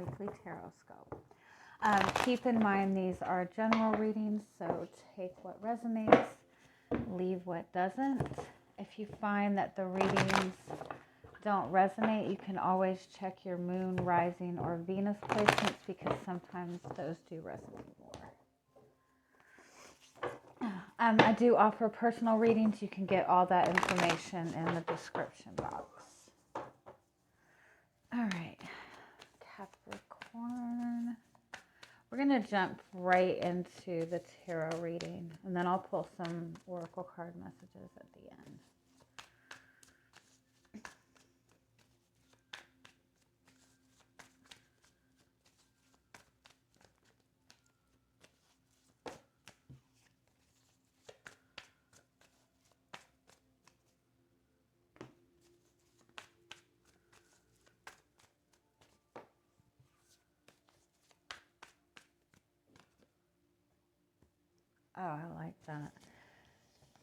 Weekly Tarotscope. Keep in mind these are general readings, so take what resonates, leave what doesn't. If you find that the readings don't resonate, you can always check your moon, rising, or Venus placements because sometimes those do resonate more. I do offer personal readings. You can get all that information in the description box. All right, Capricorn. We're going to jump right into the tarot reading, and then I'll pull some oracle card messages at the end. Oh, I like that.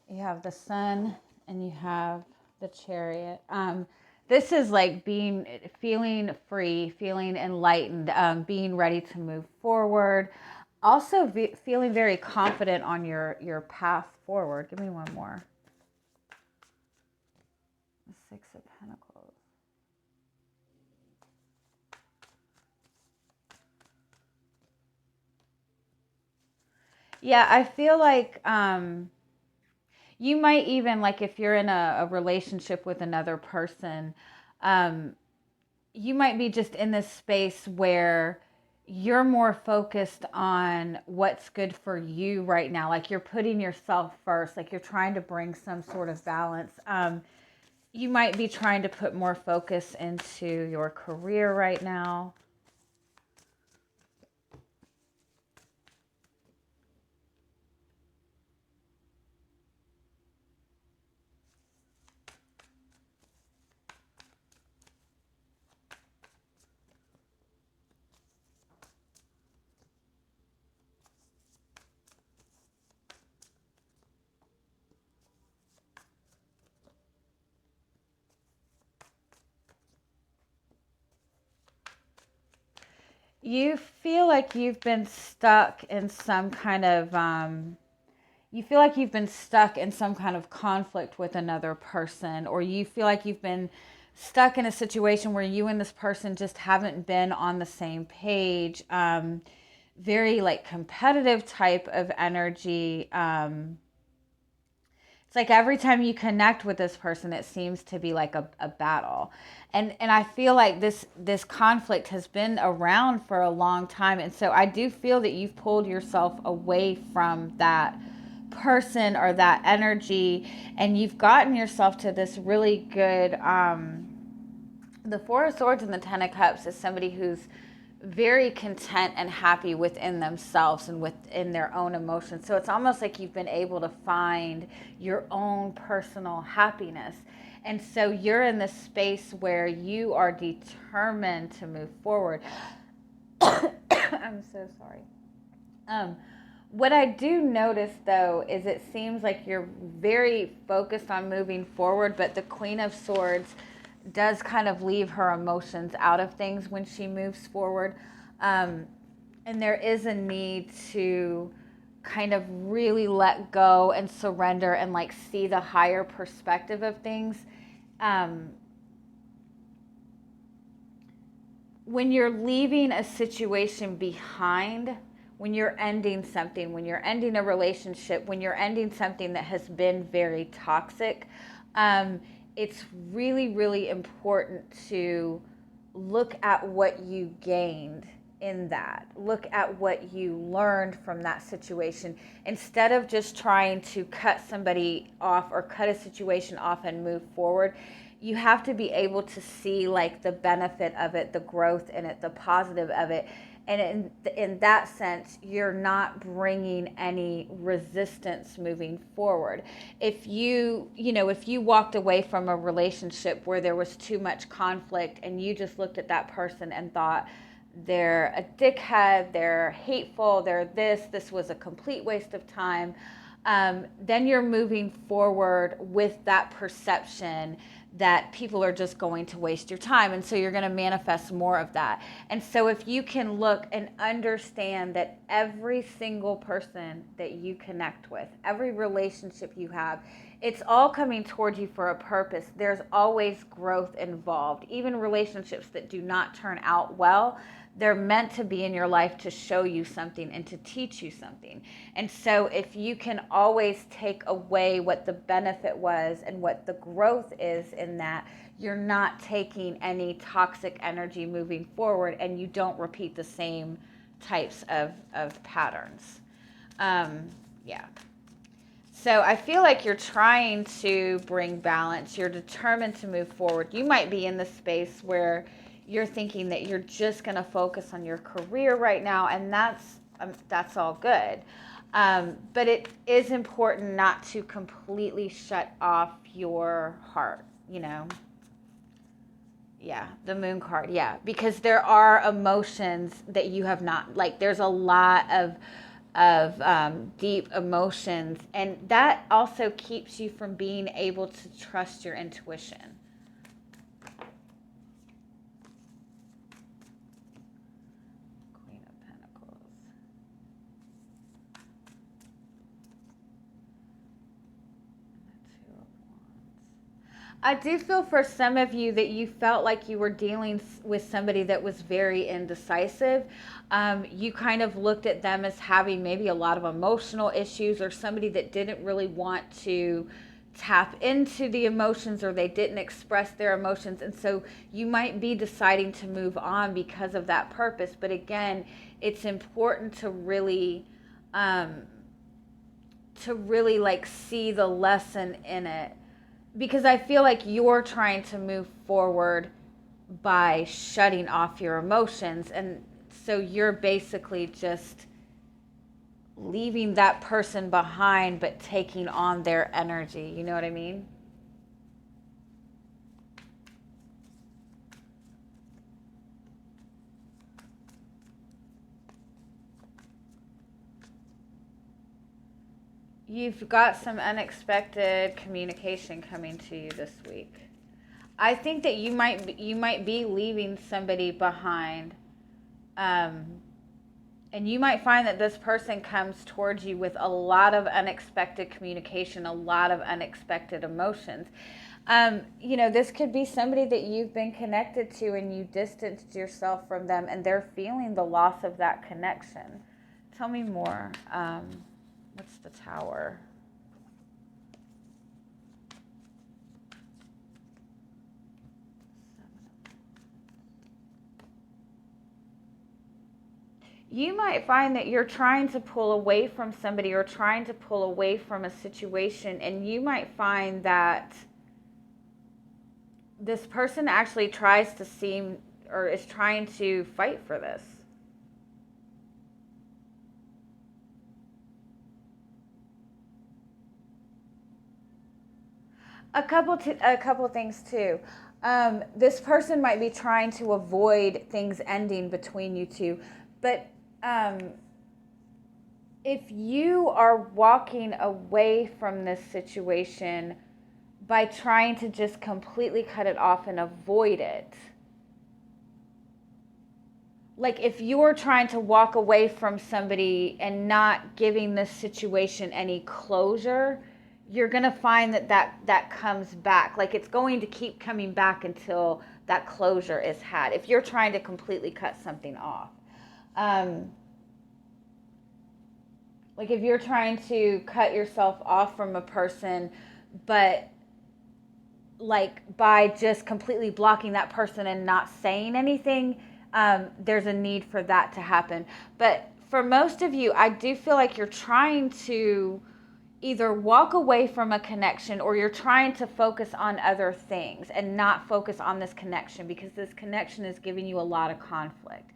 You have the Sun and you have the Chariot. This is like feeling free, feeling enlightened, being ready to move forward. Also feeling very confident on your path forward. Give me one more. The Six of Pentacles. Yeah, I feel like you might even, like if you're in a relationship with another person, you might be just in this space where you're more focused on what's good for you right now. Like you're putting yourself first, like you're trying to bring some sort of balance. You might be trying to put more focus into your career right now. You feel like you've been stuck in some kind of conflict with another person, or you feel like you've been stuck in a situation where you and this person just haven't been on the same page. Very like competitive type of energy. It's like every time you connect with this person, it seems to be like a battle. And I feel like this conflict has been around for a long time. And so I do feel that you've pulled yourself away from that person or that energy, and you've gotten yourself to this really good, the Four of Swords and the Ten of Cups is somebody who's very content and happy within themselves and within their own emotions. So it's almost like you've been able to find your own personal happiness. And so you're in this space where you are determined to move forward. I'm so sorry. What I do notice, though, is it seems like you're very focused on moving forward, but the Queen of Swords does kind of leave her emotions out of things when she moves forward. And there is a need to kind of really let go and surrender and like see the higher perspective of things. When you're leaving a situation behind, when you're ending something, when you're ending a relationship, when you're ending something that has been very toxic, it's really, really important to look at what you gained in that. Look at what you learned from that situation instead of just trying to cut somebody off or cut a situation off and move forward. You have to be able to see like the benefit of it, the growth in it, the positive of it. And in that sense, you're not bringing any resistance moving forward. If you walked away from a relationship where there was too much conflict and you just looked at that person and thought, they're a dickhead, they're hateful, they're this was a complete waste of time, then you're moving forward with that perception that people are just going to waste your time. And so you're going to manifest more of that. And so if you can look and understand that every single person that you connect with, every relationship you have, it's all coming toward you for a purpose. There's always growth involved. Even relationships that do not turn out well, they're meant to be in your life to show you something and to teach you something. And so if you can always take away what the benefit was and what the growth is in that, you're not taking any toxic energy moving forward, and you don't repeat the same types of patterns. Yeah. So I feel like you're trying to bring balance. You're determined to move forward. You might be in the space where you're thinking that you're just going to focus on your career right now, and that's all good. But it is important not to completely shut off your heart, you know? Yeah, the moon card, yeah. Because there are emotions that you have not, like there's a lot of deep emotions, and that also keeps you from being able to trust your intuition. Queen of Pentacles. And the Two of Wands. I do feel for some of you that you felt like you were dealing with somebody that was very indecisive. You kind of looked at them as having maybe a lot of emotional issues, or somebody that didn't really want to tap into the emotions, or they didn't express their emotions. And so you might be deciding to move on because of that purpose. But again, it's important to really like see the lesson in it, because I feel like you're trying to move forward by shutting off your emotions. And so you're basically just leaving that person behind, but taking on their energy. You know what I mean? You've got some unexpected communication coming to you this week. I think that you might be leaving somebody behind, and you might find that this person comes towards you with a lot of unexpected communication, a lot of unexpected emotions. You know, this could be somebody that you've been connected to and you distanced yourself from them, and they're feeling the loss of that connection. Tell me more. What's the Tower? You might find that you're trying to pull away from somebody or trying to pull away from a situation, and you might find that this person actually tries to seem or is trying to fight for this. A couple things too. This person might be trying to avoid things ending between you two, but if you are walking away from this situation by trying to just completely cut it off and avoid it, like if you're trying to walk away from somebody and not giving this situation any closure, you're going to find that comes back. Like it's going to keep coming back until that closure is had, if you're trying to completely cut something off. Like if you're trying to cut yourself off from a person, but like by just completely blocking that person and not saying anything, there's a need for that to happen. But for most of you, I do feel like you're trying to either walk away from a connection, or you're trying to focus on other things and not focus on this connection, because this connection is giving you a lot of conflict.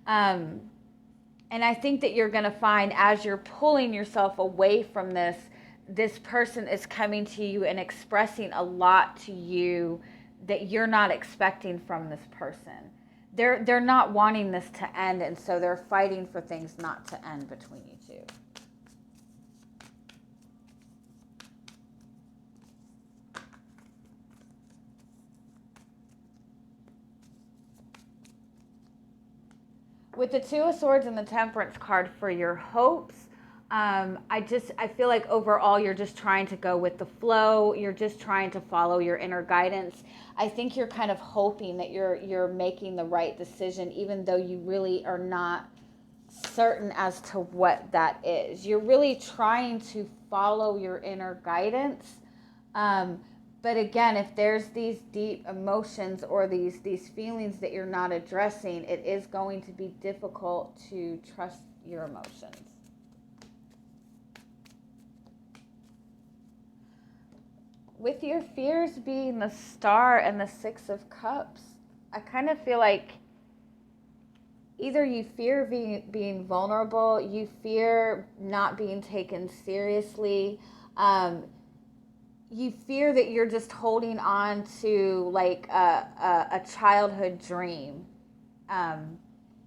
And I think that you're going to find, as you're pulling yourself away from this person is coming to you and expressing a lot to you that you're not expecting from this person. They're not wanting this to end, and so they're fighting for things not to end between you two. With the Two of Swords and the Temperance card for your hopes, I feel like overall you're just trying to go with the flow. You're just trying to follow your inner guidance. I think you're kind of hoping that you're making the right decision, even though you really are not certain as to what that is. You're really trying to follow your inner guidance. But again, if there's these deep emotions or these feelings that you're not addressing, it is going to be difficult to trust your emotions. With your fears being the Star and the Six of Cups, I kind of feel like either you fear being vulnerable, you fear not being taken seriously, you fear that you're just holding on to like a childhood dream.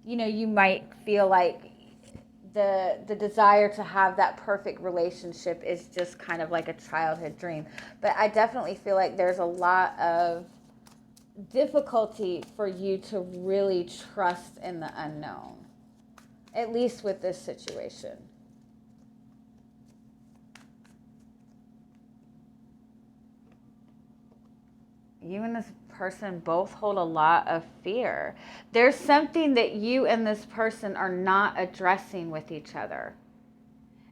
You might feel like the desire to have that perfect relationship is just kind of like a childhood dream. But I definitely feel like there's a lot of difficulty for you to really trust in the unknown, at least with this situation. You and this person both hold a lot of fear. There's something that you and this person are not addressing with each other.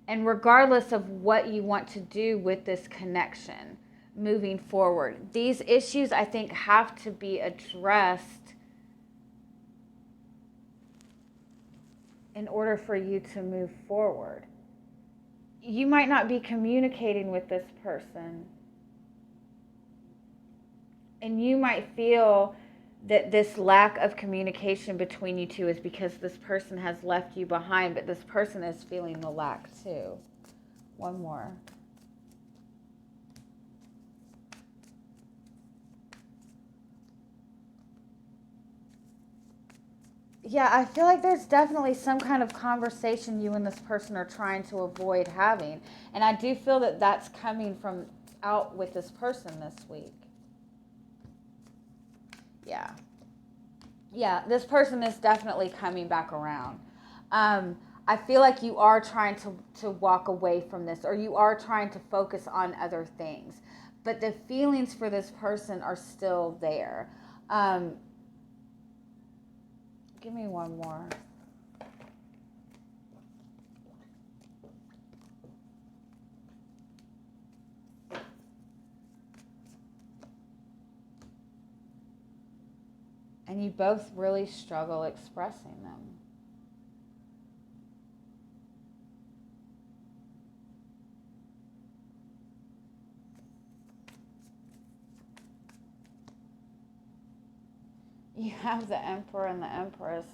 And regardless of what you want to do with this connection moving forward, these issues I think have to be addressed in order for you to move forward. You might not be communicating with this person, and you might feel that this lack of communication between you two is because this person has left you behind, but this person is feeling the lack too. One more. Yeah, I feel like there's definitely some kind of conversation you and this person are trying to avoid having. And I do feel that that's coming from out with this person this week. Yeah. Yeah, this person is definitely coming back around. I feel like you are trying to walk away from this, or you are trying to focus on other things. But the feelings for this person are still there. Give me one more. And you both really struggle expressing them. You have the Emperor and the Empress.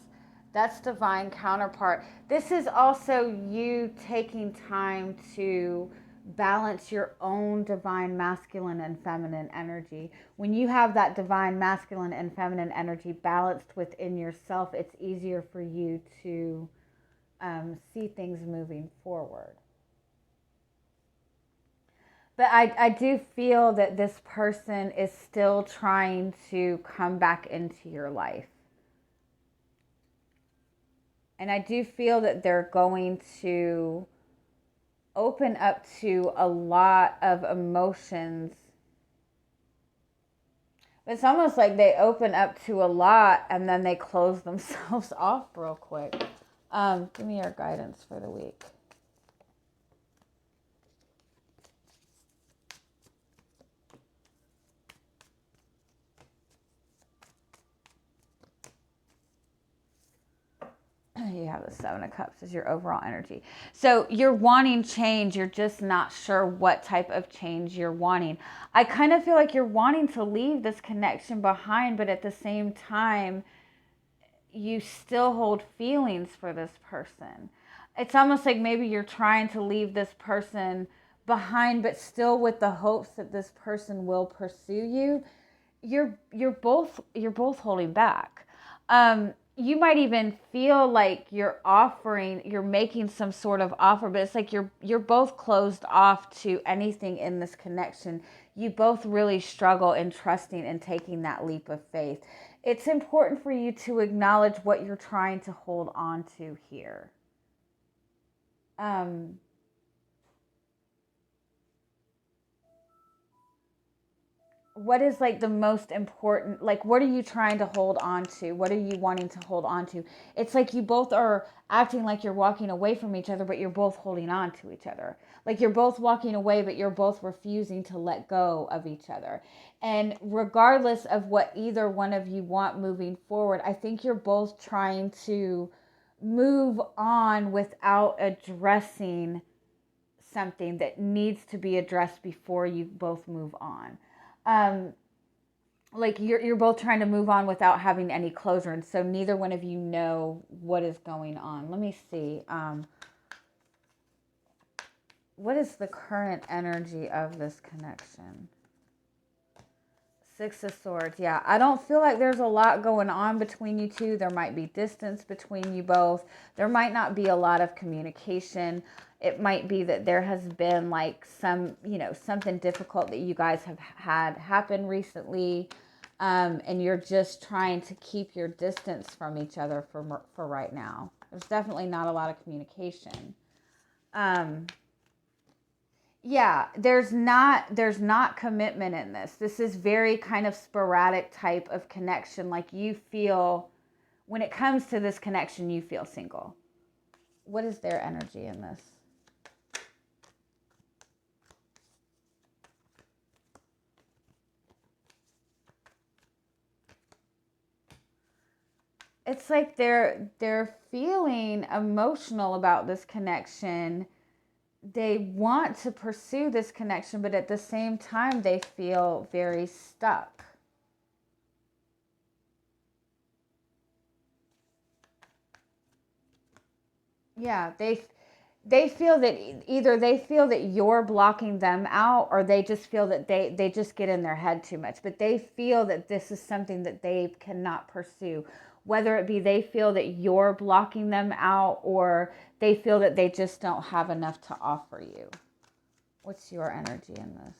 That's divine counterpart. This is also you taking time to balance your own divine masculine and feminine energy. When you have that divine masculine and feminine energy balanced within yourself, it's easier for you to see things moving forward. But I do feel that this person is still trying to come back into your life. And I do feel that they're going to open up to a lot of emotions. It's almost like they open up to a lot and then they close themselves off real quick. Give me your guidance for the week. You have the Seven of Cups as your overall energy. So you're wanting change. You're just not sure what type of change you're wanting. I kind of feel like you're wanting to leave this connection behind, but at the same time, you still hold feelings for this person. It's almost like maybe you're trying to leave this person behind, but still with the hopes that this person will pursue you. You're both holding back. You might even feel like you're making some sort of offer, but it's like you're both closed off to anything in this connection. You both really struggle in trusting and taking that leap of faith. It's important for you to acknowledge what you're trying to hold on to here. What is like the most important, like what are you trying to hold on to? What are you wanting to hold on to? It's like you both are acting like you're walking away from each other, but you're both holding on to each other. Like you're both walking away, but you're both refusing to let go of each other. And regardless of what either one of you want moving forward, I think you're both trying to move on without addressing something that needs to be addressed before you both move on. um like you're both trying to move on without having any closure, and so neither one of you know what is going on. Let me see. What is the current energy of this connection? Six of Swords. Yeah, I don't feel like there's a lot going on between you two. There might be distance between you both. There might not be a lot of communication. It might be that there has been like some, something difficult that you guys have had happen recently. And you're just trying to keep your distance from each other for right now. There's definitely not a lot of communication. Yeah, there's not commitment in this. This is very kind of sporadic type of connection. Like you feel, when it comes to this connection, you feel single. What is their energy in this? It's like they're feeling emotional about this connection. They want to pursue this connection, but at the same time they feel very stuck. Yeah, they feel that either they feel that you're blocking them out, or they just feel that they just get in their head too much, but they feel that this is something that they cannot pursue, whether it be they feel that you're blocking them out, or they feel that they just don't have enough to offer you. What's your energy in this?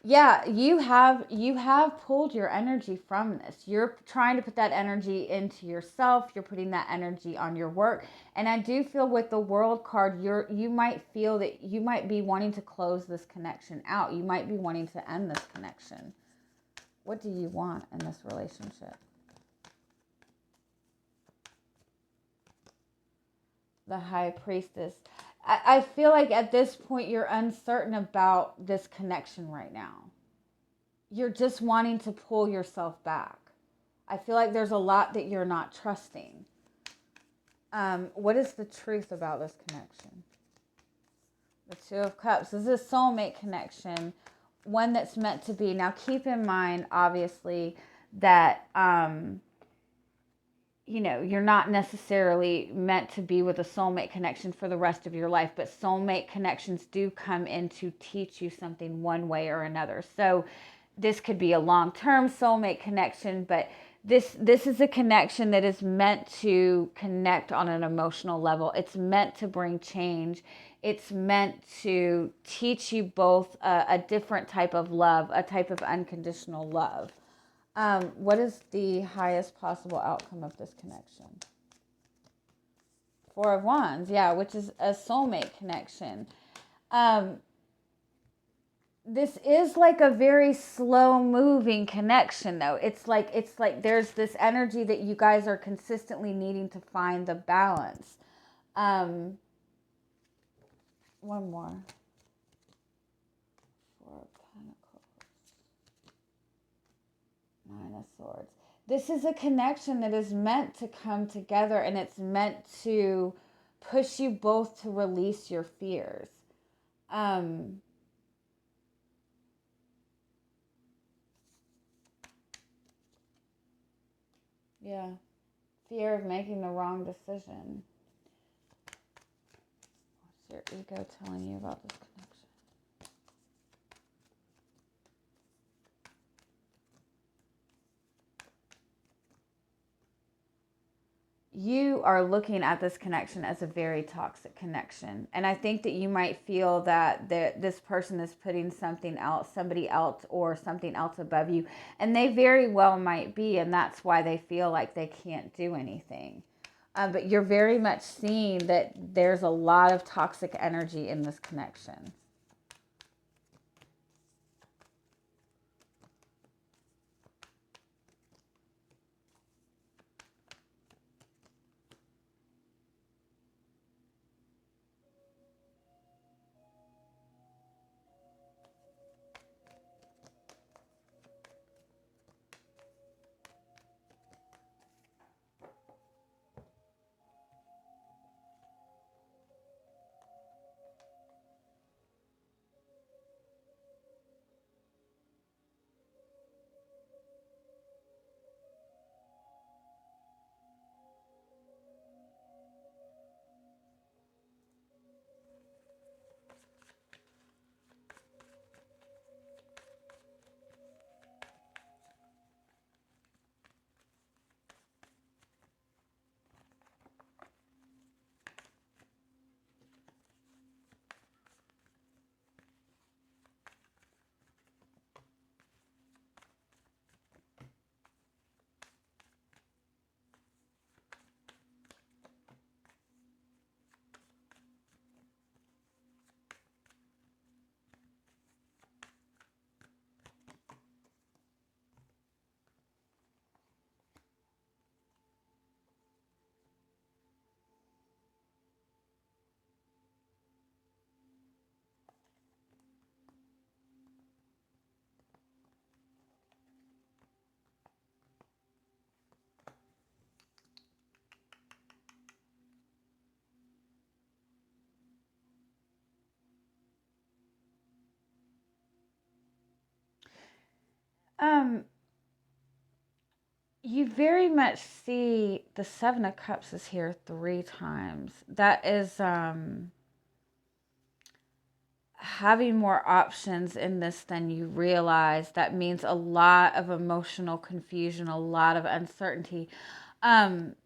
Yeah, you have pulled your energy from this. You're trying to put that energy into yourself. You're putting that energy on your work. And I do feel with the World card, you might feel that you might be wanting to close this connection out. You might be wanting to end this connection. What do you want in this relationship? The High Priestess. I feel like at this point you're uncertain about this connection right now. You're just wanting to pull yourself back. I feel like there's a lot that you're not trusting. What is the truth about this connection? The Two of Cups. This is a soulmate connection, one that's meant to be. Now, keep in mind, obviously, that you're not necessarily meant to be with a soulmate connection for the rest of your life, but soulmate connections do come in to teach you something one way or another. So this could be a long-term soulmate connection, but this is a connection that is meant to connect on an emotional level. It's meant to bring change. It's meant to teach you both a different type of love, a type of unconditional love. What is the highest possible outcome of this connection? Four of Wands, yeah, which is a soulmate connection. This is like a very slow moving connection, though. It's like there's this energy that you guys are consistently needing to find the balance. One more. Four of Pentacles. Nine of Swords. This is a connection that is meant to come together, and it's meant to push you both to release your fears. Yeah. Fear of making the wrong decision. What's your ego telling you about this connection? you are looking at this connection as a very toxic connection. And I think that you might feel that this person is putting something else, somebody else, or something else above you. And they very well might be. And that's why they feel like they can't do anything. But you're very much seeing that there's a lot of toxic energy in this connection. Um, you very much see the Seven of Cups is here 3 times. That is having more options in this than you realize. That means a lot of emotional confusion, a lot of uncertainty. Um,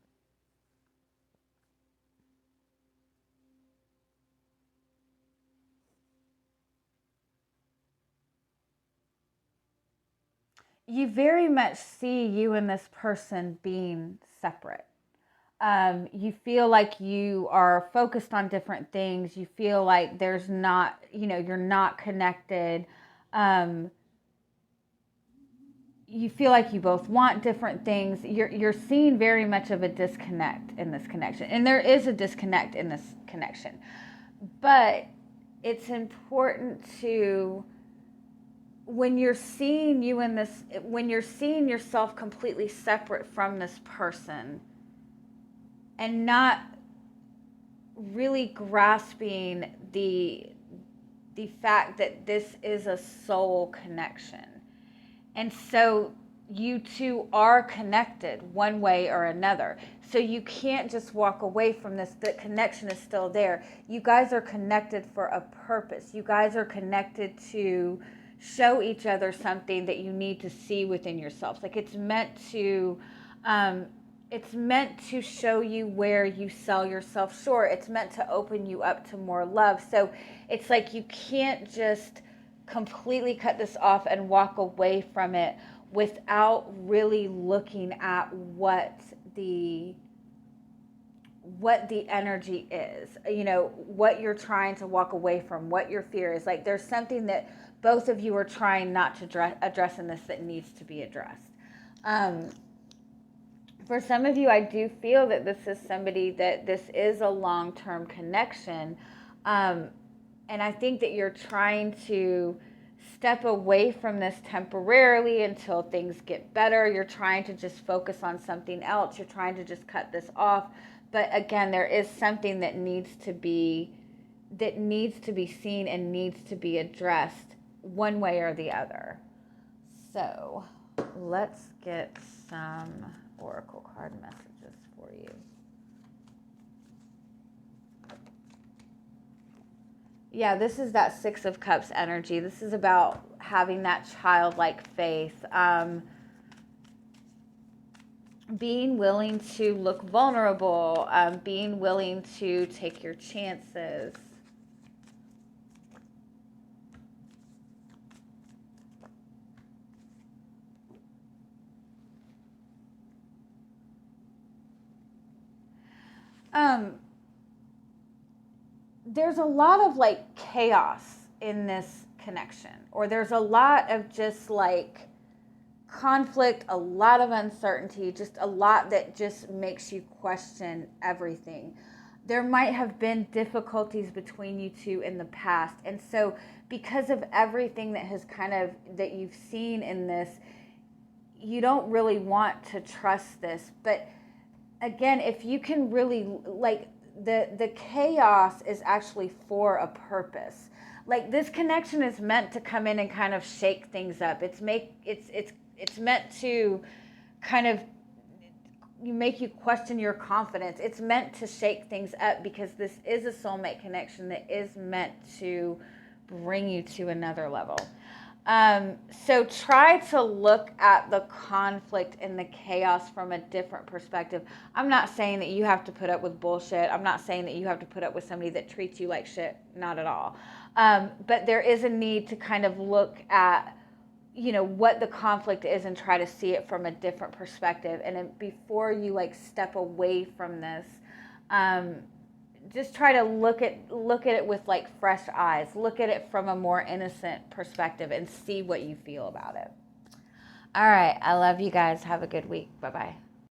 you very much see you and this person being separate. You feel like you are focused on different things. You feel like there's not, you're not connected. Um, you feel like you both want different things. You're seeing very much of a disconnect in this connection, and there is a disconnect in this connection. But it's important to, when you're seeing you in this, when you're seeing yourself completely separate from this person, and not really grasping the fact that this is a soul connection. And so you two are connected one way or another. So you can't just walk away from this. The connection is still there. You guys are connected for a purpose. You guys are connected to show each other something that you need to see within yourselves. Like it's meant to show you where you sell yourself short. It's meant to open you up to more love. So it's like you can't just completely cut this off and walk away from it without really looking at what the energy is, what you're trying to walk away from, what your fear is. Like there's something that both of you are trying not to address in this that needs to be addressed. For some of you, I do feel that this is somebody that this is a long-term connection. And I think that you're trying to step away from this temporarily until things get better. You're trying to just focus on something else. You're trying to just cut this off. But again, there is something that needs to be seen and needs to be addressed one way or the other. So let's get some oracle card messages for you. Yeah, this is that Six of Cups energy. This is about having that childlike faith. being willing to look vulnerable, being willing to take your chances. There's a lot of like chaos in this connection, or there's a lot of just like conflict, a lot of uncertainty, just a lot that just makes you question everything. There might have been difficulties between you two in the past. And so because of everything that has that you've seen in this, you don't really want to trust this. But again, if you can really like the chaos is actually for a purpose. Like this connection is meant to come in and kind of shake things up. It's meant to kind of make you question your confidence. It's meant to shake things up because this is a soulmate connection that is meant to bring you to another level. So try to look at the conflict and the chaos from a different perspective. I'm not saying that you have to put up with bullshit. I'm not saying that you have to put up with somebody that treats you like shit. Not at all. But there is a need to kind of look at, what the conflict is and try to see it from a different perspective. And then before you like step away from this, just try to look at it with like fresh eyes. Look at it from a more innocent perspective and see what you feel about it. All right. I love you guys. Have a good week. Bye-bye.